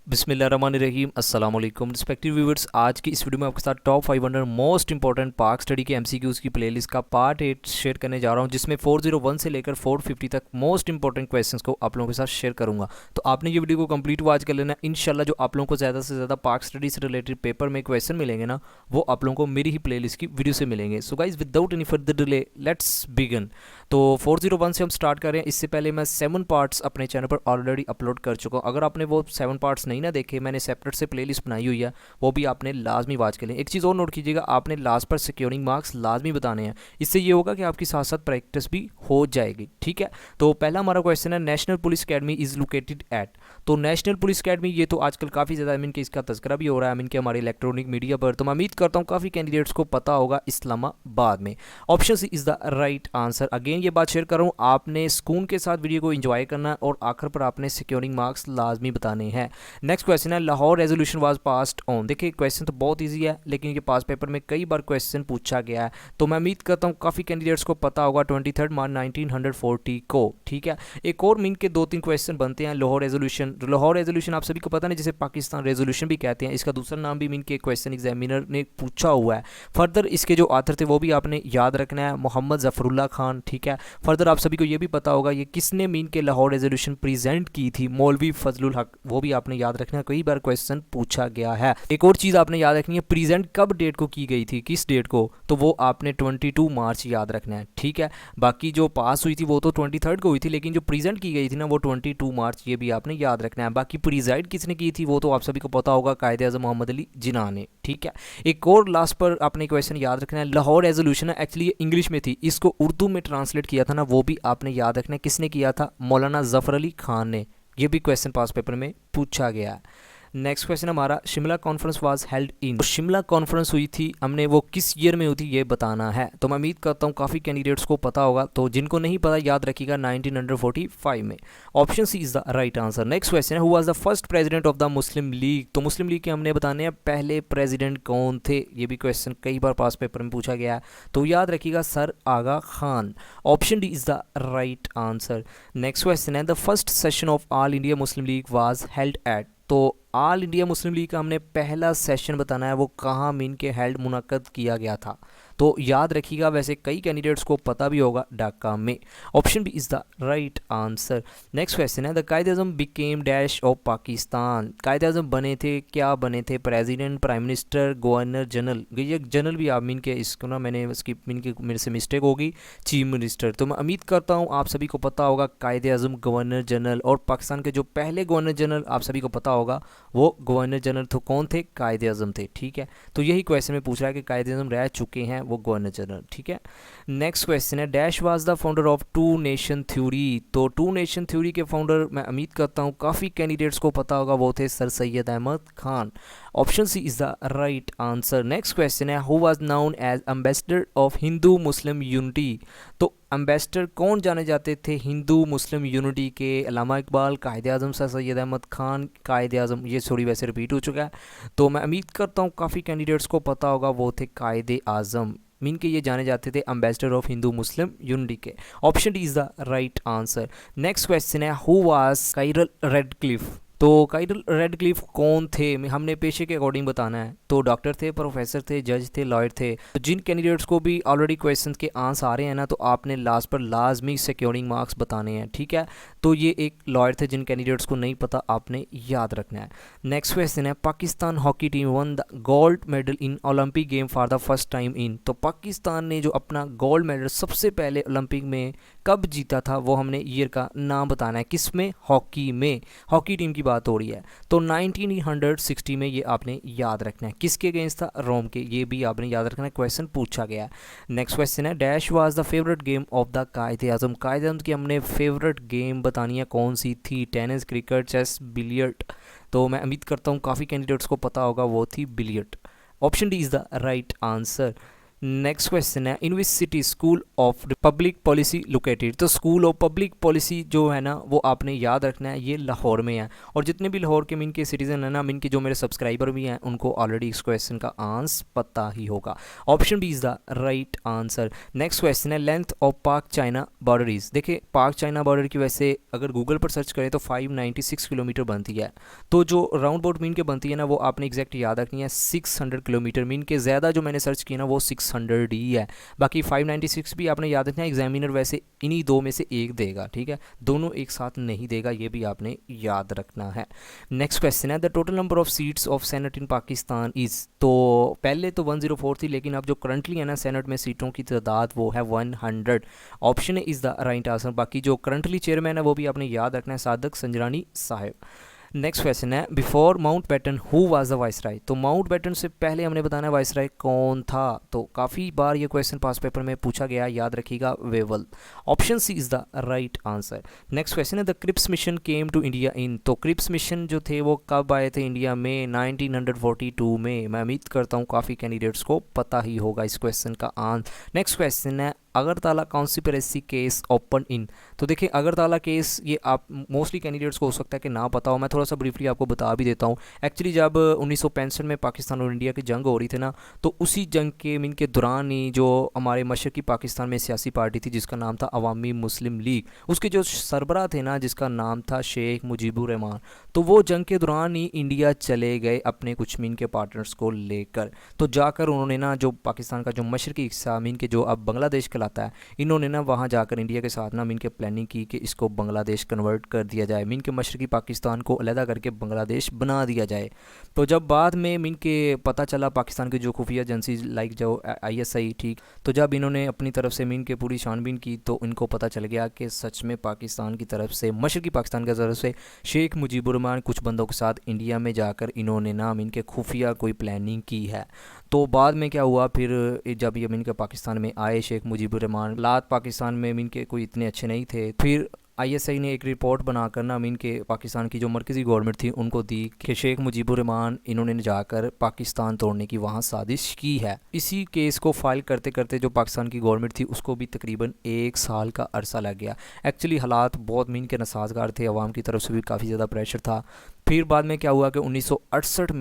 बिस्मिल्लाहिर्रहमानिर्रहीम अस्सलाम वालेकुम रिस्पेक्टिव व्यूअर्स। आज की इस वीडियो में आपके साथ टॉप 500 मोस्ट इंपॉर्टेंट पाक स्टडी के एमसीक्यूज़ की प्लेलिस्ट का पार्ट 8 शेयर करने जा रहा हूं, जिसमें 401 से लेकर 450 तक मोस्ट इंपॉर्टेंट क्वेश्चंस को आप लोगों के साथ शेयर करूंगा। तो आपने ये वीडियो को कंप्लीट वॉच कर लेना। इंशाल्लाह जो आप लोगों को ज़्यादा से ज़्यादा पाक स्टडी से रिलेटेड पेपर में क्वेश्चन मिलेंगे ना, वो आप लोगों को मेरी ही प्ले की वीडियो से मिलेंगे। So guys without any further delay let's begin. तो 401 से हम स्टार्ट कर रहे हैं। इससे पहले मैं 7 पार्ट्स अपने चैनल पर ऑलरेडी अपलोड कर चुका हूँ। अगर आपने वो 7 पार्ट्स नहीं ना देखे, मैंने सेपरेट से प्लेलिस्ट बनाई हुई है, वो भी आपने लाजमी वाच कर लें। एक चीज़ और नोट कीजिएगा, आपने लास्ट पर सिक्योरिंग मार्क्स लाजमी बताने हैं। इससे ये होगा कि आपकी साथ साथ प्रैक्टिस भी हो जाएगी। ठीक है, तो पहला हमारा क्वेश्चन है, national police academy is located at. तो नेशनल पुलिस अकेडमी, ये तो आजकल काफ़ी ज़्यादा कि इसका तस्करा भी हो रहा है कि हमारे इलेक्ट्रॉनिक मीडिया पर। तो मैं उम्मीद करता हूँ काफ़ी कैंडिडेट्स को पता होगा, इस्लामाबाद में। Option C is the right answer. Again ये बात शेयर कर रहा हूँ, आपने सुकून के साथ वीडियो को एंजॉय करना है और आखिर पर आपने सिक्योरिंग मार्क्स लाजमी बताने हैं। नेक्स्ट क्वेश्चन है, Lahore resolution was passed on. देखिए क्वेश्चन तो बहुत इजी है, लेकिन ये पास पेपर में कई बार क्वेश्चन पूछा गया है। तो मैं उम्मीद करता हूँ काफ़ी कैंडिडेट्स को पता होगा, 23 मार्च 1940 को। ठीक है, एक और मीन के 2-3 क्वेश्चन बनते हैं। लाहौर रेजोल्यूशन आप सभी को पता नहीं, जिसे पाकिस्तान रेजोल्यूशन भी कहते हैं। इसका दूसरा नाम भी मीन के क्वेश्चन एग्जामिनर ने पूछा हुआ है। फर्दर इसके जो आथर थे वो भी आपने याद रखना है, मोहम्मद जफरुल्लाह खान। ठीक है, फर्दर आप सभी को ये भी पता होगा ये किसने मीन के लाहौर रेजोल्यूशन प्रेजेंट की थी, मौलवी फजलुल हक। वो भी आपने याद रखना है, कई बार क्वेश्चन पूछा गया है। एक और चीज़ आपने याद रखनी है, प्रेजेंट कब डेट को की गई थी, किस डेट को, तो वो आपने 22 मार्च याद रखना है। ठीक है, बाकी जो पास हुई थी वो तो 23 को हुई थी, लेकिन जो प्रेजेंट की गई थी ना वो 22 मार्च, ये भी आपने याद रखना है। बाकी प्रिजाइड किसने की थी वो तो आप सभी को पता होगा, कायदे आज़म मोहम्मद अली जिन्ना ने। ठीक है, एक और लास्ट पर आपने क्वेश्चन याद रखना है, लाहौर रेजोल्यूशन है एक्चुअली ये इंग्लिश में थी, इसको उर्दू में ट्रांसलेट किया था ना, वो भी आपने याद रखना है, किसने किया था, मौलाना जफर अली खान ने। ये भी क्वेश्चन पास पेपर में पूछा गया है। नेक्स्ट क्वेश्चन हमारा, Shimla conference was held in. तो शिमला कॉन्फ्रेंस हुई थी, हमने वो किस ईयर में हुई थी ये बताना है। तो मैं उम्मीद करता हूँ काफ़ी कैंडिडेट्स को पता होगा, तो जिनको नहीं पता याद रखिएगा 1945 में। Option C is the right answer. Next question है, who was the first president of the Muslim League. तो मुस्लिम लीग के हमने बताने हैं पहले प्रेसिडेंट कौन थे। ये भी क्वेश्चन कई बार पास पेपर में पूछा गया है, तो याद रखिएगा sir Aga Khan. Option D is the right answer. Next question है, the first session of All India Muslim League was held at. तो ऑल इंडिया मुस्लिम लीग का हमने पहला सेशन बताना है, वो कहाँ मीन के हेल्ड मुनक्कद किया गया था। तो याद रखिएगा, वैसे कई कैंडिडेट्स को पता भी होगा, ढाका में। Option B is the right answer. Next question है, the Quaid-e Azam became dash of Pakistan. Quaid-e Azam बने थे, क्या बने थे, president, prime minister, governor general. ये जनरल भी आप मीन के, इसको ना मैंने इसकी मीन के मेरे से मिस्टेक होगी, चीफ मिनिस्टर। तो मैं उम्मीद करता हूँ आप सभी को पता होगा कायदे आज़म, गवर्नर जनरल। और पाकिस्तान के जो पहले गवर्नर जनरल आप सभी को पता होगा, वो गवर्नर जनरल तो कौन थे, कायदे आज़म थे। ठीक है, तो यही क्वेश्चन में पूछ रहा है कि कायदे आज़म रह चुके हैं वो गवर्नर जनरल। ठीक है, नेक्स्ट क्वेश्चन है, dash was the founder of two nation theory. तो टू नेशन थ्योरी के फाउंडर मैं उम्मीद करता हूँ काफ़ी कैंडिडेट्स को पता होगा, वो थे sir Syed Ahmad Khan. Option C is the right answer. Next question है, who was known as ambassador of Hindu Muslim unity. तो एम्बेसडर कौन जाने जाते थे हिंदू मुस्लिम यूनिटी के, अल्लामा इकबाल, कायदे आज़म सर सैयद अहमद खान, कायदे आज़म। ये सॉरी वैसे रिपीट हो चुका है, तो मैं उम्मीद करता हूँ काफ़ी कैंडिडेट्स को पता होगा, वो थे कायदे आज़म। मीन के ये जाने जाते थे ambassador of Hindu Muslim unity के। Option D is the right answer. Next question है, हु वाज कायरल रेडक्लिफ। तो कायरल रेडक्लिफ कौन थे, हमने पेशे के अकॉर्डिंग बताना है। तो डॉक्टर थे, प्रोफेसर थे, जज थे, लॉयर थे। तो जिन कैंडिडेट्स को भी ऑलरेडी क्वेश्चंस के आंसर आ रहे हैं ना, तो आपने लास्ट पर लाजमी सिक्योरिंग मार्क्स बताने हैं। ठीक है, तो ये एक लॉयर थे, जिन कैंडिडेट्स को नहीं पता आपने याद रखना है। नेक्स्ट क्वेश्चन है, Pakistan hockey team one the gold medal in Olympic game for the first time in. तो पाकिस्तान ने जो अपना गोल्ड मेडल सबसे पहले ओलंपिक में कब जीता था, वो हमने ईयर का नाम बताना है। किस में, हॉकी में, हॉकी टीम की बात हो रही है। तो 1960 में ये आपने याद रखना है। किसके अगेंस्ट था, रोम के। ये भी आपने याद रखना है, क्वेश्चन पूछा गया है। नेक्स्ट क्वेश्चन है, dash was the favourite game of the Quaid-e आज़म। कायदे आज़म की हमने फेवरेट गेम बतानी है, कौन सी थी, टेनिस, क्रिकेट, चेस, बिलियर्ड। तो मैं उम्मीद करता हूँ काफ़ी कैंडिडेट्स को पता होगा, वो थी billiard. Option D is the right answer. Next question है, in which city school of public policy located. तो स्कूल ऑफ पब्लिक पॉलिसी जो है ना वो आपने याद रखना है, ये लाहौर में है। और जितने भी लाहौर के मीन के सिटीजन है ना, मीन के जो मेरे सब्सक्राइबर भी हैं, उनको ऑलरेडी इस क्वेश्चन का आंसर पता ही होगा। Option B is the right answer. Next question है, length of Pak China border is. देखिए पाक चाइना बॉर्डर की वैसे अगर गूगल पर सर्च करें तो 596 किलोमीटर बनती है। तो जो राउंड अबाउट मीन के बनती है ना वो आपने एग्जैक्ट याद रखनी है, 600 किलोमीटर। मीन के ज़्यादा जो मैंने सर्च किया ना वो 600 ही है। बाकी 596 भी आपने याद रखना है। एग्जामिनर वैसे इन्हीं दो में से एक देगा, ठीक है, दोनों एक साथ नहीं देगा, ये भी आपने याद रखना है। नेक्स्ट क्वेश्चन है, the total number of seats of senate in Pakistan is. तो पहले तो 104 थी, लेकिन अब जो करंटली है ना सेनेट में सीटों की तादाद वो है 100। Option is the right answer. बाकी जो करंटली चेयरमैन है वो भी आपने याद रखना है, सादक संजरानी साहिब। नेक्स्ट क्वेश्चन है, before Mountbatten who was the viceroy. तो माउंट बैटन से पहले हमने बताना है वाइसराय कौन था। तो काफ़ी बार ये क्वेश्चन पास पेपर में पूछा गया, याद रखिएगा, Wavell. Option C is the right answer. Next question है, the Cripps mission came to India in. तो क्रिप्स मिशन जो थे वो कब आए थे इंडिया में? 1942 में। मैं उम्मीद करता हूँ काफ़ी कैंडिडेट्स को पता ही होगा इस क्वेश्चन का आंसर। नेक्स्ट क्वेश्चन है, Agartala conspiracy case open in. तो देखिए अगरतला केस ये आप मोस्टली कैंडिडेट्स को हो सकता है कि ना पता हो, मैं थोड़ा सा ब्रीफली आपको बता भी देता हूँ। एक्चुअली जब 1965 में पाकिस्तान और इंडिया की जंग हो रही थी ना, तो उसी जंग के मीन के दौरान ही जो हमारे मशरकी पाकिस्तान में सियासी पार्टी थी जिसका नाम था अवामी मुस्लिम लीग, उसके जो सरबराह थे ना जिसका नाम था शेख मुजीबुर रहमान, तो वो जंग के दौरान ही इंडिया चले गए अपने कुछ मीन के पार्टनर्स को लेकर। तो जाकर उन्होंने ना जो पाकिस्तान का जो मशरकी हिस्सा मीन के जो अब बांग्लादेश कहलाता है, इन्होंने ना वहाँ जाकर इंडिया के साथ ना मीन के प्लानिंग की कि इसको बांग्लादेश कन्वर्ट कर दिया जाए, मीन के मशरकी पाकिस्तान को अलहदा करके बांग्लादेश बना दिया जाए। तो जब बाद में मीन के पता चला पाकिस्तान की जो खुफिया एजेंसी लाइक जो ISI, ठीक, तो जब इन्होंने अपनी तरफ से मीन के पूरी छानबीन की तो इनको पता चल गया कि सच में पाकिस्तान की तरफ से, मशरकी पाकिस्तान की तरफ से शेख मुजीबुर रहमान कुछ बंदों के साथ इंडिया में जाकर इन्होंने ना मीन के खुफिया कोई प्लानिंग की है। तो बाद में क्या हुआ फिर, जब ये मीन के पाकिस्तान में आए शेख मुजीबुर रहमान, हालात पाकिस्तान में मीन के कोई इतने अच्छे नहीं थे। फिर ISI ने एक रिपोर्ट बनाकर ना मीन के पाकिस्तान की जो मरकज़ी गवर्नमेंट थी उनको दी कि शेख मुजीबुर रहमान इन्होंने जाकर पाकिस्तान तोड़ने की वहाँ साजिश की है। इसी केस को फाइल करते करते जो पाकिस्तान की गवर्नमेंट थी उसको भी तकरीबन 1 साल का अरसा लग गया। एक्चुअली हालात बहुत मीन के नासाजगार थे, अवाम की तरफ से भी काफ़ी ज़्यादा प्रेशर था। फिर बाद में क्या हुआ कि 1968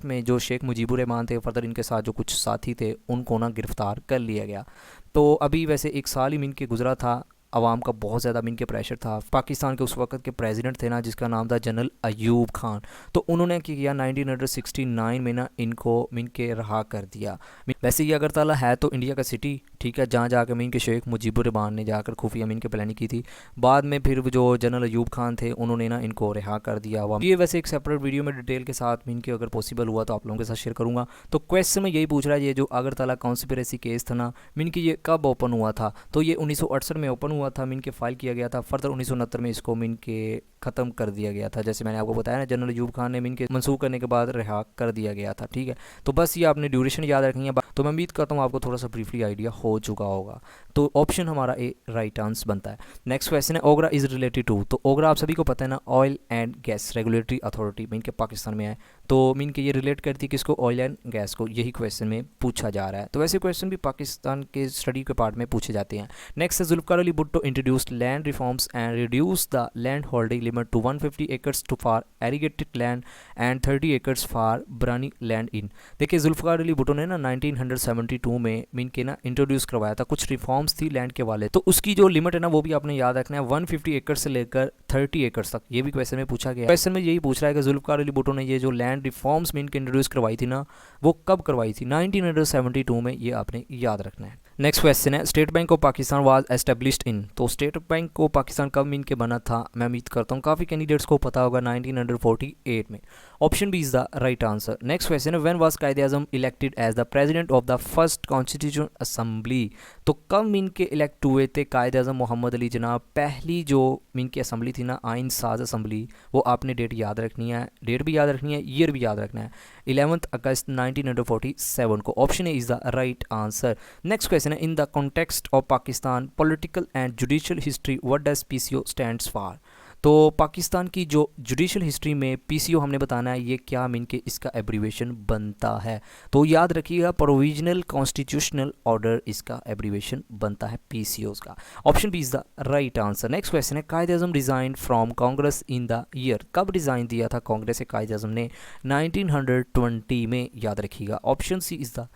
में जो शेख मुजीबुर रहमान थे, फर्दर इनके साथ जो कुछ साथी थे, उनको ना गिरफ़्तार कर लिया गया। तो अभी वैसे 1 साल ही मीन के गुजरा था, अवाम का बहुत ज़्यादा मीन के प्रेशर था। पाकिस्तान के उस वक्त के प्रेसिडेंट थे ना जिसका नाम था जनरल अयूब खान, तो उन्होंने क्या किया 1969 में ना इनको मीन के रहा कर दिया। वैसे ये अगरतला है तो इंडिया का सिटी, ठीक है, जहाँ जाकर मीन के शेख मुजीबुर रहमान ने जाकर खुफिया मीन के प्लानिंग की थी। बाद में फिर जो जनरल अयूब खान थे उन्होंने ना इनको रिहा कर दिया हुआ। ये वैसे एक सेपरेट वीडियो में डिटेल के साथ मीन के अगर पॉसिबल हुआ तो आप लोगों के साथ शेयर करूँगा। तो क्वेश्चन में यही पूछ रहा है, ये जो अगरतला कॉन्स्पिरेसी केस था ना मीन की, ये कब ओपन हुआ था? तो ये 1968 में ओपन हुआ था, मीन के फाइल किया गया था। फर्दर 1969 में इसको मीन के ख़त्म कर दिया गया था। जैसे मैंने आपको बताया ना, जनरल अयूब खान ने मीन के मंसूख करने के बाद रिहा कर दिया गया था, ठीक है। तो बस ये आपने ड्यूरेशन याद रखनी है। तो मैं उम्मीद करता हूँ आपको थोड़ा सा ब्रीफली आइडिया हो चुका होगा। तो ऑप्शन हमारा ए राइट आंसर बनता है। नेक्स्ट क्वेश्चन है, ओगरा इज़ रिलेटेड टू। तो ओगरा आप सभी को पता है ना, oil and gas regulatory authority mean के पाकिस्तान में है। तो मीन के ये रिलेट करती है किसको? ऑयल एंड गैस को। यही क्वेश्चन में पूछा जा रहा है। तो वैसे क्वेश्चन भी पाकिस्तान के स्टडी के पार्ट में पूछे जाते हैं। नेक्स्ट है, Zulfikar Ali Bhutto introduced land reforms and reduce the land holding limit to 150 acres to for irrigated land and 30 acres for barani land in. देखिए जुल्फ़िकार अली भुट्टो ने ना 1972 में मीन के ना इंट्रोड्यूस करवाया था, कुछ रिफॉर्म्स थी लैंड के वाले। तो उसकी जो लिमिट है ना वो भी आपने याद रखना है, 150 एकड़ से लेकर 30 एकर्स तक। ये भी क्वेश्चन में पूछा गया। क्वेश्चन में यही पूछ रहा है कि जुल्फ़िकार अली भुट्टो ने ये जो लैंड रिफॉर्म्स मीन के इंट्रोड्यूस करवाई थी ना, वो कब करवाई थी? 1972 में। ये आपने याद रखना है। नेक्स्ट क्वेश्चन है, state bank of Pakistan was established in. तो स्टेट बैंक ऑफ पाकिस्तान कब मीन के बना था? मैं उम्मीद करता हूँ काफ़ी कैंडिडेट्स को पता होगा, 1948 में। Option B is the right answer. Next question है, when was Quaid-e-Azam elected as the president of the first constitution assembly. तो कब मीन के इलेक्ट हुए थे कायद-ए-आज़म मोहम्मद अली जनाब? पहली जो मीन की असम्बली थी ना, आइन साज असम्बली, वो आपने डेट याद रखनी है, डेट भी याद रखनी है, ईयर भी याद रखना है, 11 अगस्त 1947 को। Option A is the right answer. Next question है, in the context of Pakistan political and judicial history what does PCO stands for. तो पाकिस्तान की जो जुडिशल हिस्ट्री में पीसीओ हमने बताना है ये क्या मीन के इसका एब्रीवेशन बनता है। तो याद रखिएगा प्रोविजनल कॉन्स्टिट्यूशनल ऑर्डर इसका एब्रीवेशन बनता है पीसीओ का। Option B is the right answer. Next question है Quaid Azam resign from Congress in the year, कब रिजाइन दिया था कांग्रेस से कायद आजम ने? 1920 में, याद रखिएगा। Option C is the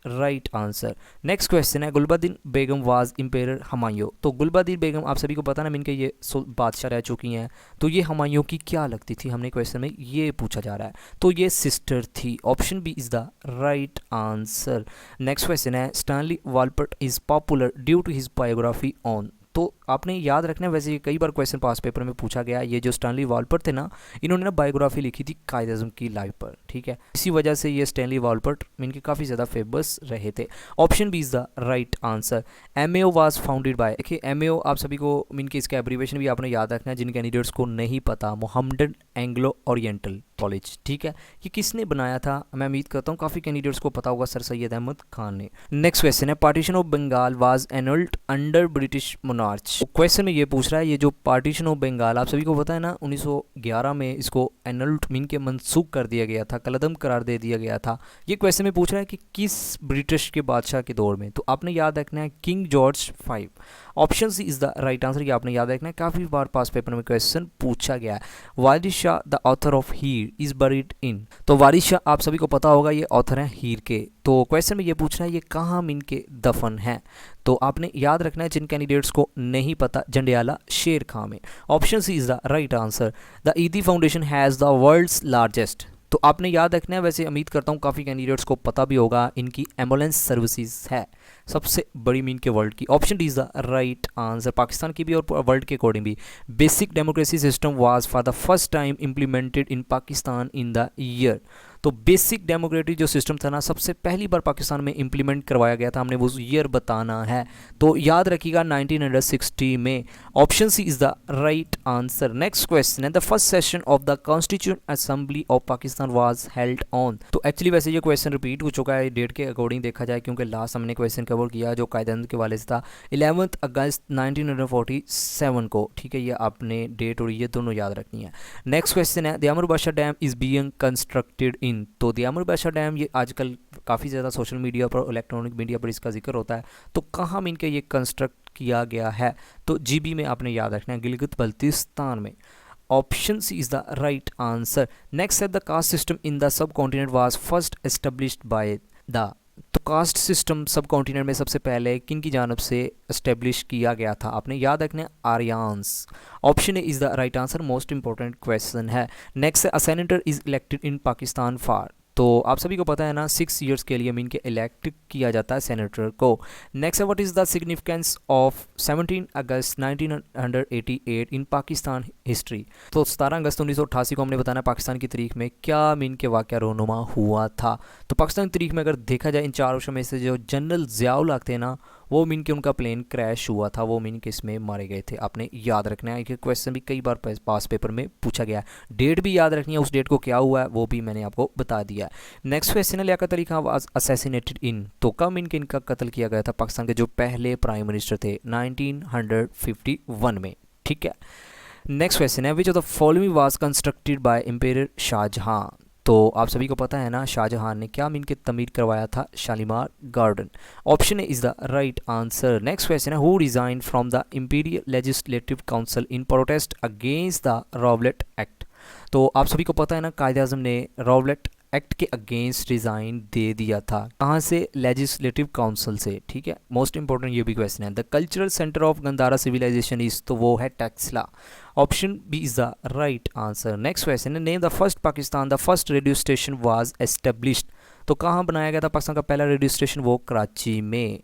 right answer. Next question है गुलबदीन बेगम वाज इम्पेरर हमायूं, तो गुलबदीन बेगम आप सभी को पता ना इनके ये बादशाह रह चुकी हैं, तो ये हमायूं की क्या लगती थी, हमने क्वेश्चन में ये पूछा जा रहा है, तो ये सिस्टर थी। Option B is the right answer. Next question है Stanley Wolpert is popular due to his biography on, तो आपने याद रखना है, वैसे ये कई बार क्वेश्चन पास पेपर में पूछा गया है, ये जो स्टैनली वालपर्ट थे ना इन्होंने ना बायोग्राफी लिखी थी कायद आज़म की लाइफ पर, ठीक है, इसी वजह से ये स्टैनली वालपर्ट इनके काफ़ी ज़्यादा फेमस रहे थे। Option B is the right answer. MAO was founded by, देखिए एमएओ आप सभी को इनके इसका एब्रीवेशन भी आपने याद रखना है, जिन कैंडिडेट्स को नहीं पता, मोहम्मदन एंग्लो ओरिएंटल कॉलेज, ठीक है, ये किसने बनाया था? मैं उम्मीद करता हूँ काफ़ी कैंडिडेट्स को पता होगा, सर सैयद अहमद खान ने। नेक्स्ट क्वेश्चन है partition of Bengal was annulled under British monarch, question में ये पूछ रहा है ये जो पार्टीशन ऑफ बंगाल आप सभी को पता है ना 1911 में इसको एनल्ड मीन के मनसूख कर दिया गया था, कलअदम करार दे दिया गया था। ये क्वेश्चन में पूछ रहा है कि किस ब्रिटिश के बादशाह के दौर में, तो आपने याद रखना है king George 5। Option C is the right answer, ये आपने याद रखना है, काफ़ी बार पास पेपर में क्वेश्चन पूछा गया है। Waris Shah the author of Heer is buried in, तो वारिस शाह आप सभी को पता होगा ये ऑथर हैं हीर के, तो क्वेश्चन में ये पूछ रहा है ये कहाँ मीन के दफन है, तो आपने याद रखना है जिन कैंडिडेट्स को नहीं पता जंडियाला शेर खां में। Option C is the right answer. The Edhi foundation has the world's largest, तो आपने याद रखना है, वैसे उम्मीद करता हूँ काफ़ी कैंडिडेट्स को पता भी होगा, इनकी एम्बुलेंस सर्विसेज है सबसे बड़ी मीन के वर्ल्ड की। Option D is the right answer. Pakistan की भी और वर्ल्ड के अकॉर्डिंग भी basic democracy system was for the first time implemented in Pakistan in the year, तो बेसिक डेमोक्रेटिक जो सिस्टम था ना सबसे पहली बार पाकिस्तान में इंप्लीमेंट करवाया गया था, हमने वो ईयर बताना है, तो याद रखिएगा 1960 में। Option C is the right answer. Next question है the first session of the constituent assembly of Pakistan was held on, तो एक्चुअली वैसे ये क्वेश्चन रिपीट हो चुका है डेट के अकॉर्डिंग देखा जाए, क्योंकि लास्ट हमने क्वेश्चन कवर किया जो कायदे के वाले से था 11 अगस्त 1947 को, ठीक है, ये आपने डेट और ये दोनों याद रखनी है। नेक्स्ट क्वेश्चन है दयामुर बादशाह dam is being constructed in, तो दयामुर बादशाह डैम ये आजकल काफ़ी ज़्यादा सोशल मीडिया पर इलेक्ट्रॉनिक मीडिया पर इसका जिक्र होता है, तो कहाँ में इनके ये कंस्ट्रक्ट किया गया है, तो जीबी में आपने याद रखना है, गिलगित बल्तिस्तान में। Option C is the right answer. Next है the caste system in the subcontinent was first established by the, तो कास्ट सिस्टम सब कॉन्टिनेंट में सबसे पहले किन की जानब से एस्टेब्लिश किया गया था, आपने याद रखना है Aryans. Option A is the right answer, most important question है। Next a senator is elected in Pakistan for, तो आप सभी को पता है ना 6 ईयर्स के लिए मीन के इलेक्ट किया जाता है सेनेटर को। नेक्स्ट है what is the significance of 17 August 1988 in Pakistan history, तो 17 अगस्त 1988 को हमने बताना पाकिस्तान की तारीख में क्या मीन के वाक़या रोनुमा हुआ था, तो पाकिस्तान की तारीख में अगर देखा जाए इन 4 ऑप्शन में से जो जनरल ज़ियाउल हक थे ना वो मीन के उनका प्लेन क्रैश हुआ था, वो मीन के इसमें मारे गए थे, आपने याद रखना है, ये क्वेश्चन भी कई बार पास पेपर में पूछा गया है। डेट भी याद रखनी है, उस डेट को क्या हुआ है वो भी मैंने आपको बता दिया है। नेक्स्ट क्वेश्चन है लियाकत अली खान वाज असैसिनेटेड इन, तो कब मीन के इनका कत्ल किया गया था पाकिस्तान के जो पहले प्राइम मिनिस्टर थे 1951 में, ठीक है। नेक्स्ट क्वेश्चन है which of the following was constructed by emperor Shahjahan, तो आप सभी को पता है ना शाहजहां ने क्या मीन के तमीर करवाया था Shalimar garden. Option A is the right answer. Next question है who resign from the imperial legislative council in protest against the Rowlatt act, तो आप सभी को पता है ना कायदे आज़म ने रॉवलेट एक्ट के अगेंस्ट रिज़ाइन दे दिया था, कहाँ से? लेजिस्लेटिव काउंसिल से, ठीक है, मोस्ट इंपॉर्टेंट ये भी क्वेश्चन है। The cultural centre of Gandhara civilisation is, तो वो है Taxila. Option B is the right answer. Next question है name the first Pakistan the first radio station was established, तो कहाँ बनाया गया था पाकिस्तान का पहला रेडियो स्टेशन? वो कराची में।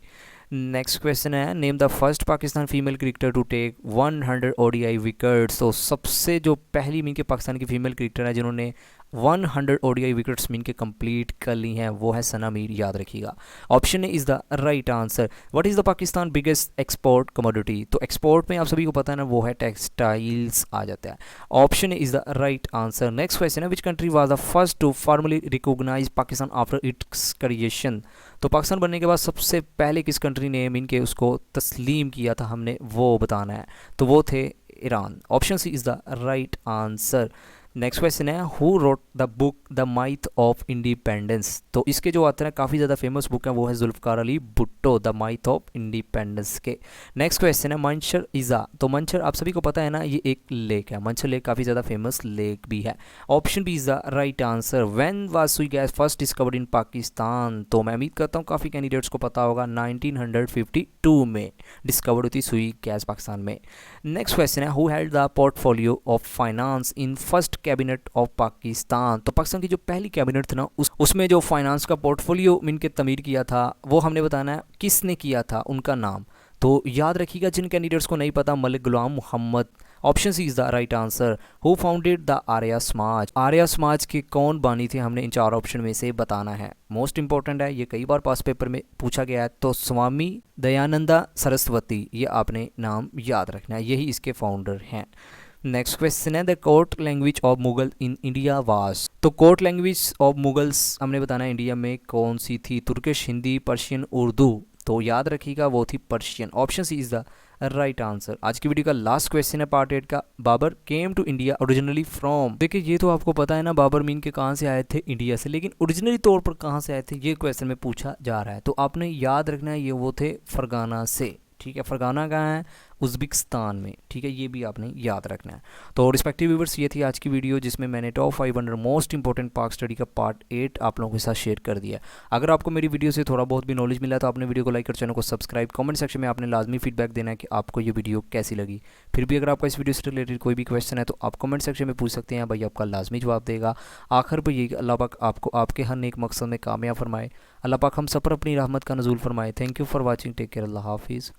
नेक्स्ट क्वेश्चन है name the first Pakistan female cricketer to take 100 ODI wickets, तो सबसे जो पहली मीन के पाकिस्तान की फीमेल क्रिकेटर है जिन्होंने 100 ओडीआई विकेट्स मीन के कंप्लीट कर ली हैं वो है सना मीर, याद रखिएगा। Option A is the right answer. What is the Pakistan biggest export commodity, तो एक्सपोर्ट में आप सभी को पता है ना वो है टेक्सटाइल्स आ जाता है। Option A is the right answer. Next question है which country was the first to formally recognise Pakistan after its creation, तो पाकिस्तान बनने के बाद सबसे पहले किस कंट्री ने मीन के उसको तस्लीम किया था हमने वो बताना है, तो वो थे Iran. Option C is the right answer. Next question है who wrote the book the myth of independence. तो इसके जो ऑथर हैं काफ़ी ज़्यादा फेमस बुक है वो है Zulfiqar Ali Bhutto, the myth of independence के। नेक्स्ट क्वेश्चन है मंशर इज़ा। तो मंशर आप सभी को पता है ना, ये एक लेक है, मंशर लेक काफ़ी ज़्यादा फेमस लेक भी है। Option B is the right answer. When was Sui gas first discovered in Pakistan. तो मैं उम्मीद करता हूँ काफ़ी कैंडिडेट्स को पता होगा, 1952 में डिस्कवर्ड हुई सुई गैस पाकिस्तान में। नेक्स्ट क्वेश्चन है who held the portfolio of finance in first cabinet of Pakistan. तो पाकिस्तान की जो पहली कैबिनेट थी ना उसमें जो फाइनेंस का पोर्टफोलियो इनके तमीर किया था वो हमने बताना है किसने किया था, उनका नाम। तो याद रखिएगा जिन कैंडिडेट्स को नहीं पता, Malik Ghulam Mohammad. Option C is the right answer. Who founded the Arya Samaj. Arya समाज के कौन बानी थे, हमने इन चार ऑप्शन में से बताना है। मोस्ट इंपॉर्टेंट है, ये कई बार पास पेपर में पूछा गया है। तो स्वामी दयानंदा सरस्वती, ये आपने नाम याद रखना है, यही इसके फाउंडर हैं। नेक्स्ट क्वेश्चन है the court language of Mughal in India was. तो कोर्ट लैंग्वेज ऑफ मुगल्स हमने बताना है इंडिया में कौन सी थी, तुर्किश, हिंदी, पर्शियन, उर्दू। तो याद रखिएगा वो थी Persian. Option C is the right answer. आज की वीडियो का लास्ट क्वेश्चन है पार्ट 8 का, Babur came to India originally from. देखिए ये तो आपको पता है ना, बाबर मीन के कहाँ से आए थे, इंडिया से, लेकिन ओरिजिनली तौर पर कहाँ से आए थे ये क्वेश्चन में पूछा जा रहा है। तो आपने याद रखना है ये वो थे फरगाना से, ठीक है। फरगाना कहाँ है, उज़्बेकिस्तान में, ठीक है, ये भी आपने याद रखना है। तो रिस्पेक्टिव व्यूअर्स ये थी आज की वीडियो जिसमें मैंने टॉप 500 मोस्ट इंपॉर्टेंट पाक स्टडी का पार्ट 8 आप लोगों के साथ शेयर कर दिया। अगर आपको मेरी वीडियो से थोड़ा बहुत भी नॉलेज मिला तो आपने वीडियो को लाइक और चैनल को सब्सक्राइब। कमेंट सेक्शन में आपने लाजमी फीडबैक देना है कि आपको ये वीडियो कैसी लगी। फिर भी अगर आपका इस वीडियो से रिलेटेड कोई भी क्वेश्चन है तो आप कमेंट सेक्शन में पूछ सकते हैं, भाई आपका लाजमी जवाब देगा। आखिर पर ये अल्लाह पाक आपको आपके हर नेक मकसद में कामयाब फरमाए। अल्लाह पाक हम सब पर अपनी रहमत का नज़ूल फरमाए। Thank you for watching, take care, अल्लाह हाफिज़।